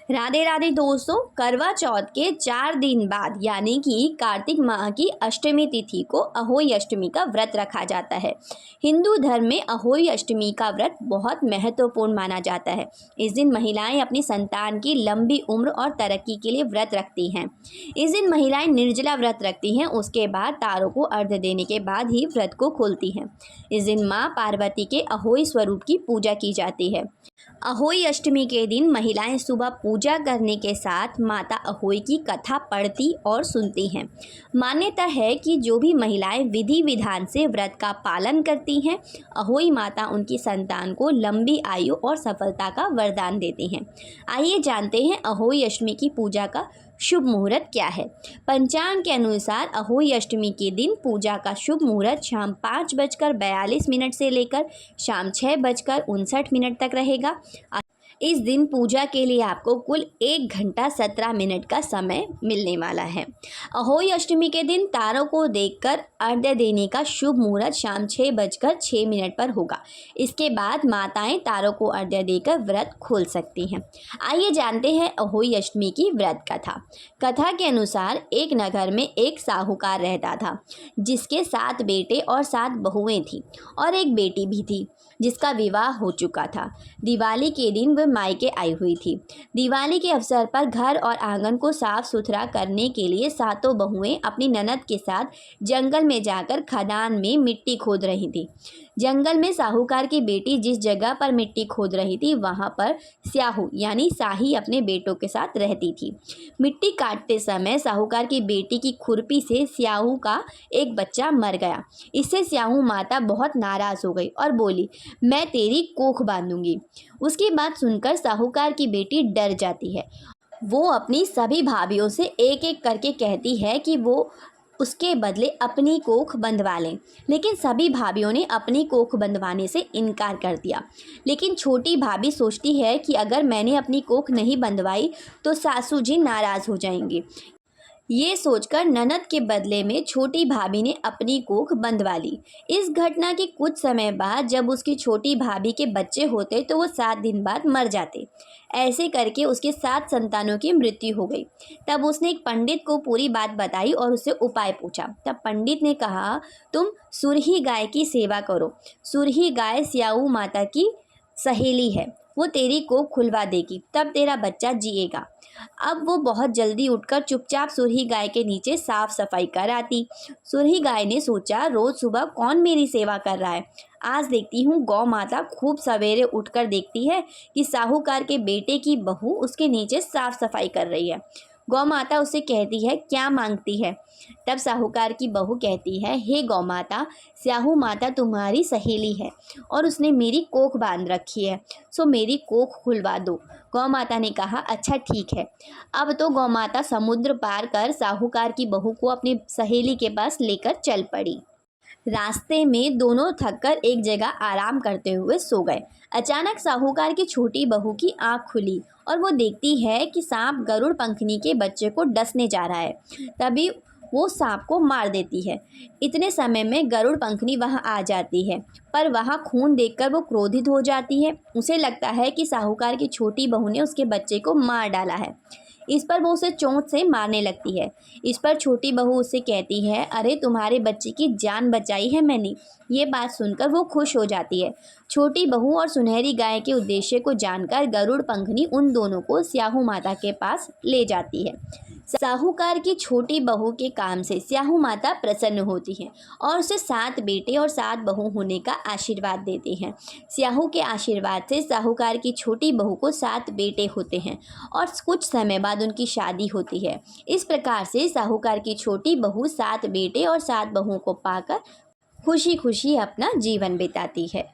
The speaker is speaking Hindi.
राधे राधे दोस्तों, करवा चौथ के 4 दिन बाद यानी कि कार्तिक माह की अष्टमी तिथि को अहोई अष्टमी का व्रत रखा जाता है। हिंदू धर्म में अहोई अष्टमी का व्रत बहुत महत्वपूर्ण माना जाता है। इस दिन महिलाएं अपनी संतान की लंबी उम्र और तरक्की के लिए व्रत रखती हैं। इस दिन महिलाएं निर्जला व्रत रखती हैं। उसके बाद तारों को अर्घ्य देने के बाद ही व्रत को खोलती हैं। इस दिन माँ पार्वती के अहोई स्वरूप की पूजा की जाती है। अहोई अष्टमी के दिन महिलाएं सुबह पूजा करने के साथ माता अहोई की कथा पढ़ती और सुनती हैं। मान्यता है कि जो भी महिलाएं विधि विधान से व्रत का पालन करती हैं, अहोई माता उनकी संतान को लंबी आयु और सफलता का वरदान देती हैं। आइए जानते हैं अहोई अष्टमी की पूजा का शुभ मुहूर्त क्या है। पंचांग के अनुसार अहोई अष्टमी के दिन पूजा का शुभ मुहूर्त शाम 5:42 से लेकर शाम 6:59 तक रहेगा। इस दिन पूजा के लिए आपको कुल 1 घंटा 17 मिनट का समय मिलने वाला है। अहोई अष्टमी के दिन तारों को देखकर अर्घ्य देने का शुभ मुहूर्त शाम 6:06 पर होगा। इसके बाद माताएं तारों को अर्घ्य देकर व्रत खोल सकती हैं। आइए जानते हैं अहोई अष्टमी की व्रत कथा। कथा के अनुसार एक नगर में एक साहूकार रहता था, जिसके 7 बेटे और 7 बहुएं थीं और एक बेटी भी थी, जिसका विवाह हो चुका था। दिवाली के दिन वह मायके आई हुई थी। दिवाली के अवसर पर घर और आंगन को साफ सुथरा करने के लिए सातों बहुएं अपनी ननद के साथ जंगल में जाकर खदान में मिट्टी खोद रही थी। जंगल में साहूकार की बेटी जिस जगह पर मिट्टी खोद रही थी, वहां पर स्याहू यानी साही अपने बेटों के साथ रहती थी। मिट्टी काटते समय साहूकार की बेटी की खुरपी से स्याहू का एक बच्चा मर गया। इससे स्याहू माता बहुत नाराज हो गई और बोली, मैं तेरी कोख बांधूंगी। उसकी बात सुनकर साहूकार की बेटी डर जाती है। वो अपनी सभी भाभियों से एक एक करके कहती है कि वो उसके बदले अपनी कोख बंधवा लें, लेकिन सभी भाभियों ने अपनी कोख बंधवाने से इनकार कर दिया। लेकिन छोटी भाभी सोचती है कि अगर मैंने अपनी कोख नहीं बंधवाई तो सासू जी नाराज़ हो जाएंगे। ये सोचकर ननद के बदले में छोटी भाभी ने अपनी कोख बंधवा ली। इस घटना के कुछ समय बाद जब उसकी छोटी भाभी के बच्चे होते तो वो 7 दिन बाद मर जाते। ऐसे करके उसके 7 संतानों की मृत्यु हो गई। तब उसने एक पंडित को पूरी बात बताई और उससे उपाय पूछा। तब पंडित ने कहा, तुम सुरही गाय की सेवा करो। सुरही गाय स्याऊ माता की सहेली है, वो तेरी कोख खुलवा देगी, तब तेरा बच्चा जिएगा। अब वो बहुत जल्दी उठकर चुपचाप सुरही गाय के नीचे साफ सफाई कर आती। सुरही गाय ने सोचा, रोज सुबह कौन मेरी सेवा कर रहा है, आज देखती हूँ। गौ माता खूब सवेरे उठकर देखती है कि साहूकार के बेटे की बहू उसके नीचे साफ सफाई कर रही है। गौ माता उससे कहती है, क्या मांगती है? तब साहूकार की बहू कहती है, हे गौ माता, स्याहू माता तुम्हारी सहेली है और उसने मेरी कोख बांध रखी है, सो मेरी कोख खुलवा दो। गौ माता ने कहा, अच्छा ठीक है। अब तो गौ माता समुद्र पार कर साहूकार की बहू को अपनी सहेली के पास लेकर चल पड़ी। रास्ते में दोनों थककर एक जगह आराम करते हुए सो गए। अचानक साहूकार की छोटी बहू की आंख खुली और वो देखती है कि सांप गरुड़ पंखनी के बच्चे को डसने जा रहा है। तभी वो सांप को मार देती है। इतने समय में गरुड़ पंखनी वहां आ जाती है, पर वहां खून देखकर वो क्रोधित हो जाती है। उसे लगता है कि साहूकार की छोटी बहू ने उसके बच्चे को मार डाला है। इस पर वो उसे चोंच से मारने लगती है। इस पर छोटी बहू उससे कहती है, अरे तुम्हारे बच्चे की जान बचाई है मैंने। ये बात सुनकर वो खुश हो जाती है। छोटी बहू और सुनहरी गाय के उद्देश्य को जानकर गरुड़ पंखनी उन दोनों को स्याहू माता के पास ले जाती है। साहूकार की छोटी बहू के काम से स्याहू माता प्रसन्न होती है और उसे 7 बेटे और 7 बहू होने का आशीर्वाद देती हैं। स्याहू के आशीर्वाद से साहूकार की छोटी बहू को 7 बेटे होते हैं और कुछ समय बाद उनकी शादी होती है। इस प्रकार से साहूकार की छोटी बहू 7 बेटे और 7 बहुओं को पाकर खुशी खुशी अपना जीवन बिताती है।